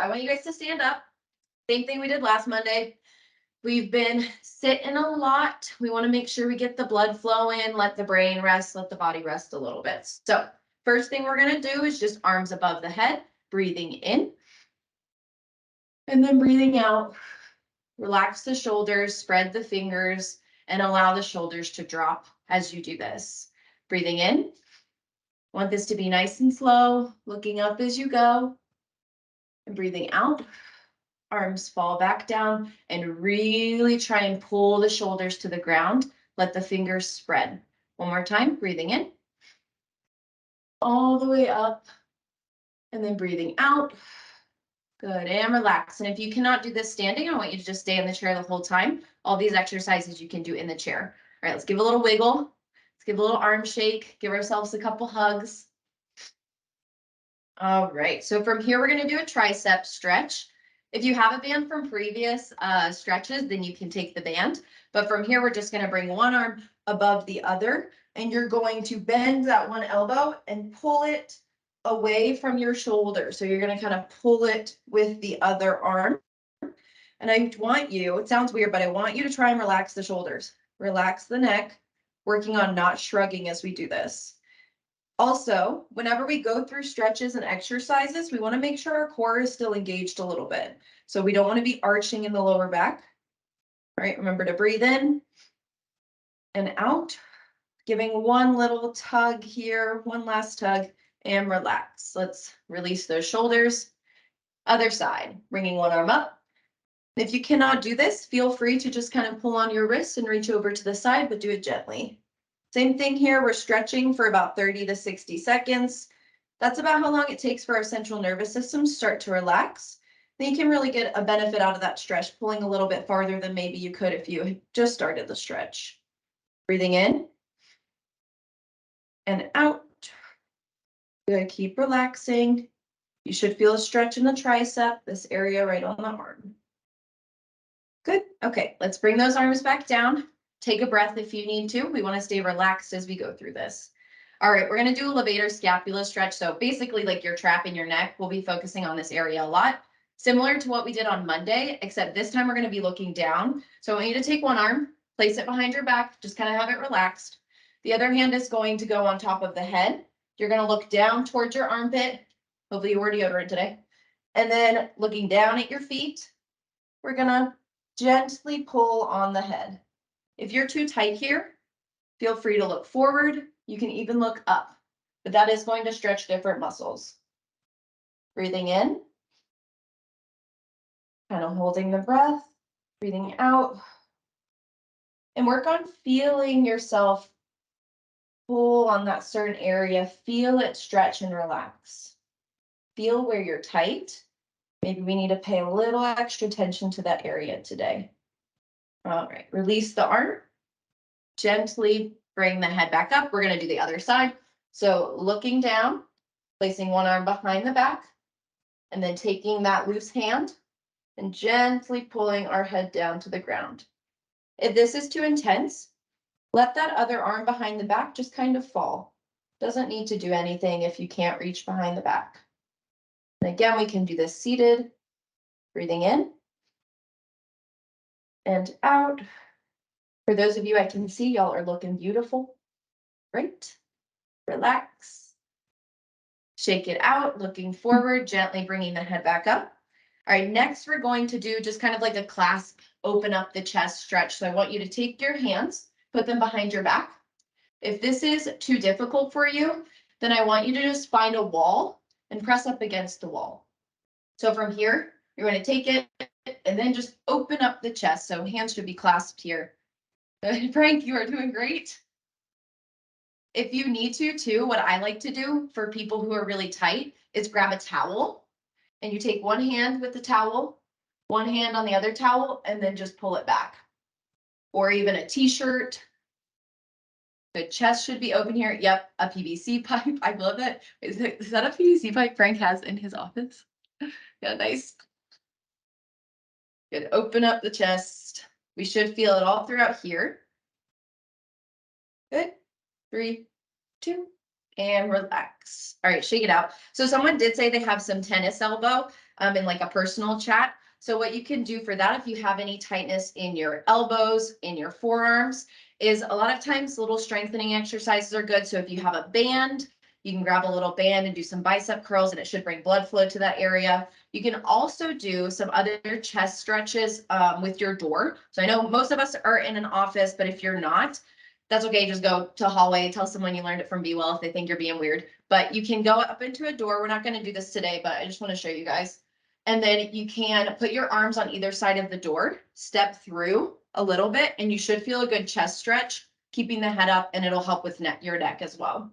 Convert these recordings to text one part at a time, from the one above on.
I want you guys to stand up. Same thing we did last Monday. We've been sitting a lot. We want to make sure we get the blood flow in, let the brain rest, let the body rest a little bit. So first thing we're going to do is just arms above the head, breathing in. And then breathing out. Relax the shoulders, spread the fingers, and allow the shoulders to drop as you do this. Breathing in. Want this to be nice and slow, looking up as you go. And breathing out. Arms fall back down and really try and pull the shoulders to the ground. Let the fingers spread. One more time, breathing in. All the way up. And then breathing out. Good, and relax. And if you cannot do this standing, I want you to just stay in the chair the whole time. All these exercises you can do in the chair. All right, let's give a little wiggle. Let's give a little arm shake. Give ourselves a couple hugs. All right, so from here, we're gonna do a tricep stretch. If you have a band from previous stretches, then you can take the band. But from here, we're just gonna bring one arm above the other, and you're going to bend that one elbow and pull it away from your shoulder. So you're going to kind of pull it with the other arm. And I want you, it sounds weird, but I want you to try and relax the shoulders. Relax the neck, working on not shrugging as we do this. Also, whenever we go through stretches and exercises, we want to make sure our core is still engaged a little bit. So we don't want to be arching in the lower back. All right, remember to breathe in and out. Giving one little tug here, one last tug. And relax. Let's release those shoulders. Other side, bringing one arm up. If you cannot do this, feel free to just kind of pull on your wrists and reach over to the side, but do it gently. Same thing here, we're stretching for about 30 to 60 seconds. That's about how long it takes for our central nervous system to start to relax. Then you can really get a benefit out of that stretch, pulling a little bit farther than maybe you could if you had just started the stretch. Breathing in and out. Good, keep relaxing. You should feel a stretch in the tricep, this area right on the arm. Good, okay, let's bring those arms back down. Take a breath if you need to. We want to stay relaxed as we go through this. All right, we're going to do a levator scapula stretch. So basically like your trap in your neck, we'll be focusing on this area a lot. Similar to what we did on Monday, except this time we're going to be looking down. So I want you to take one arm, place it behind your back, just kind of have it relaxed. The other hand is going to go on top of the head. You're going to look down towards your armpit. Hopefully you wore deodorant today. And then looking down at your feet, we're gonna gently pull on the head. If you're too tight here, feel free to look forward. You can even look up, but that is going to stretch different muscles. Breathing in, kind of holding the breath, breathing out, and work on feeling yourself pull on that certain area. Feel it stretch and relax. Feel where you're tight. Maybe we need to pay a little extra attention to that area today. All right, release the arm. Gently bring the head back up. We're going to do the other side. So looking down, placing one arm behind the back, and then taking that loose hand and gently pulling our head down to the ground. If this is too intense, let that other arm behind the back just kind of fall. Doesn't need to do anything if you can't reach behind the back. And again, we can do this seated, breathing in and out. For those of you I can see, y'all are looking beautiful. Great. Relax. Shake it out, looking forward, gently bringing the head back up. All right, next we're going to do just kind of like a clasp, open up the chest stretch. So I want you to take your hands, put them behind your back. If this is too difficult for you, then I want you to just find a wall and press up against the wall. So from here, you're going to take it and then just open up the chest. So hands should be clasped here. Frank, you are doing great. If you need to, too, what I like to do for people who are really tight is grab a towel and you take one hand with the towel, one hand on the other towel, and then just pull it back. Or even a t-shirt. The chest should be open here. Yep, a PVC pipe. I love it. Is that a PVC pipe Frank has in his office? Yeah, nice. Good. Open up the chest. We should feel it all throughout here. Good. 3, 2, and relax. All right, shake it out. So someone did say they have some tennis elbow. in like a personal chat. So what you can do for that, if you have any tightness in your elbows, in your forearms, is a lot of times little strengthening exercises are good. So if you have a band, you can grab a little band and do some bicep curls, and it should bring blood flow to that area. You can also do some other chest stretches with your door. So I know most of us are in an office, but if you're not, that's okay. Just go to a hallway, tell someone you learned it from Be Well if they think you're being weird. But you can go up into a door. We're not going to do this today, but I just want to show you guys. And then you can put your arms on either side of the door, step through a little bit, and you should feel a good chest stretch, keeping the head up, and it'll help with your neck as well.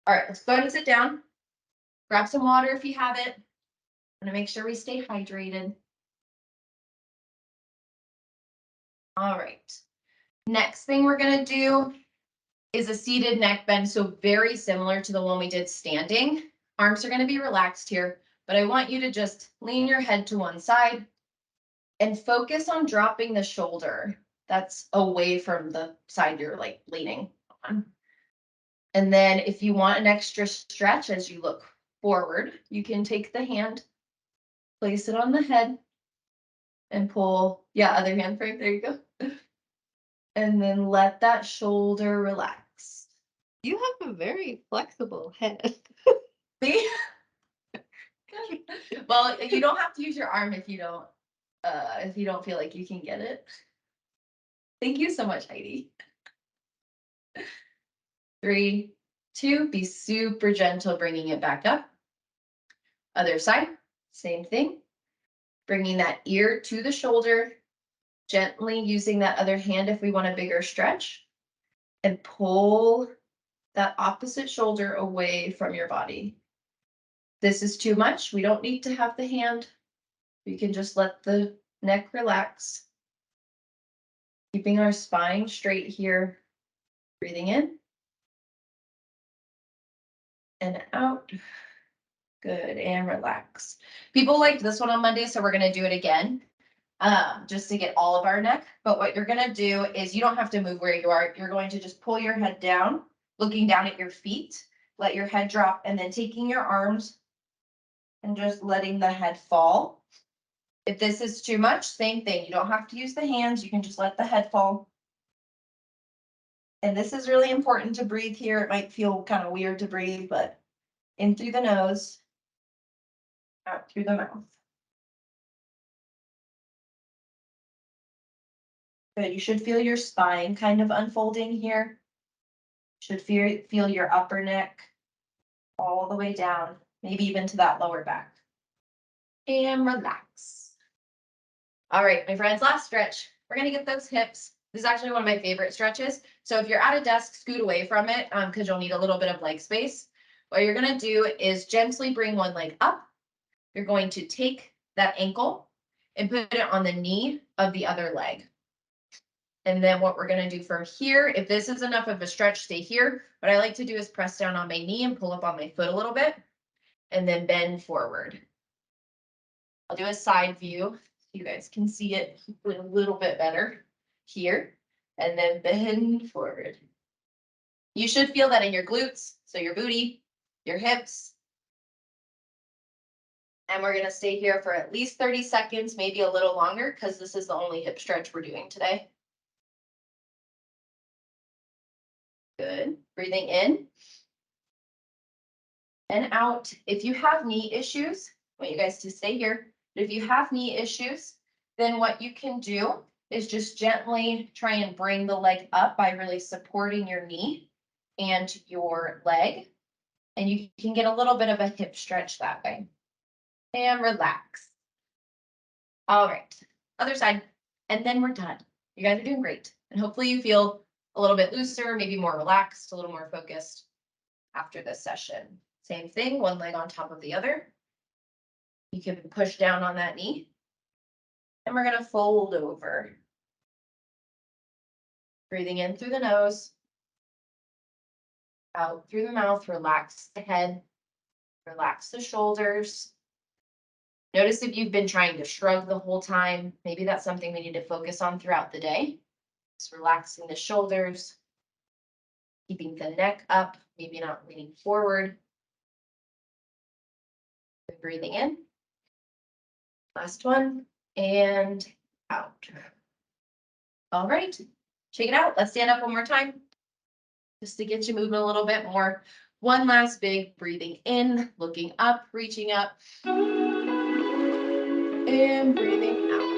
All right, let's go ahead and sit down. Grab some water if you have it. I'm gonna make sure we stay hydrated. All right. Next thing we're gonna do is a seated neck bend. So very similar to the one we did standing. Arms are gonna be relaxed here, but I want you to just lean your head to one side and focus on dropping the shoulder that's away from the side you're like leaning on. And then if you want an extra stretch as you look forward, you can take the hand, place it on the head, and pull. Yeah, other hand, Frank, there you go. And then let that shoulder relax. You have a very flexible head. See? Well, you don't have to use your arm if you don't feel like you can get it. Thank you so much, Heidi. 3, 2, be super gentle, bringing it back up. Other side, same thing. Bringing that ear to the shoulder, gently using that other hand if we want a bigger stretch, and pull that opposite shoulder away from your body. This is too much. We don't need to have the hand. We can just let the neck relax. Keeping our spine straight here. Breathing in and out. Good, and relax. People liked this one on Monday, so we're gonna do it again, just to get all of our neck. But what you're gonna do is you don't have to move where you are. You're going to just pull your head down, looking down at your feet, let your head drop, and then taking your arms and just letting the head fall. If this is too much, same thing. You don't have to use the hands. You can just let the head fall. And this is really important to breathe here. It might feel kind of weird to breathe, but in through the nose, out through the mouth. Good. You should feel your spine kind of unfolding here. Should feel your upper neck all the way down, maybe even to that lower back. And relax. All right, my friends, last stretch. We're gonna get those hips. This is actually one of my favorite stretches. So if you're at a desk, scoot away from it because you'll need a little bit of leg space. What you're gonna do is gently bring one leg up. You're going to take that ankle and put it on the knee of the other leg. And then what we're gonna do from here, if this is enough of a stretch, stay here. What I like to do is press down on my knee and pull up on my foot a little bit and then bend forward. I'll do a side view so you guys can see it a little bit better here, and then bend forward. You should feel that in your glutes, so your booty, your hips. And we're gonna stay here for at least 30 seconds, maybe a little longer, because this is the only hip stretch we're doing today. Good. Breathing in and out. If you have knee issues, I want you guys to stay here. But if you have knee issues, then what you can do is just gently try and bring the leg up by really supporting your knee and your leg. And you can get a little bit of a hip stretch that way. And relax. All right, other side. And then we're done. You guys are doing great. And hopefully you feel a little bit looser, maybe more relaxed, a little more focused after this session. Same thing, one leg on top of the other. You can push down on that knee. And we're gonna fold over. Breathing in through the nose. Out through the mouth, relax the head. Relax the shoulders. Notice if you've been trying to shrug the whole time, maybe that's something we need to focus on throughout the day. Just relaxing the shoulders. Keeping the neck up, maybe not leaning forward. Breathing in Last one, and out. All right, check it out. Let's stand up one more time. Just to get you moving a little bit more. One last big breathing in, looking up, reaching up. And breathing out.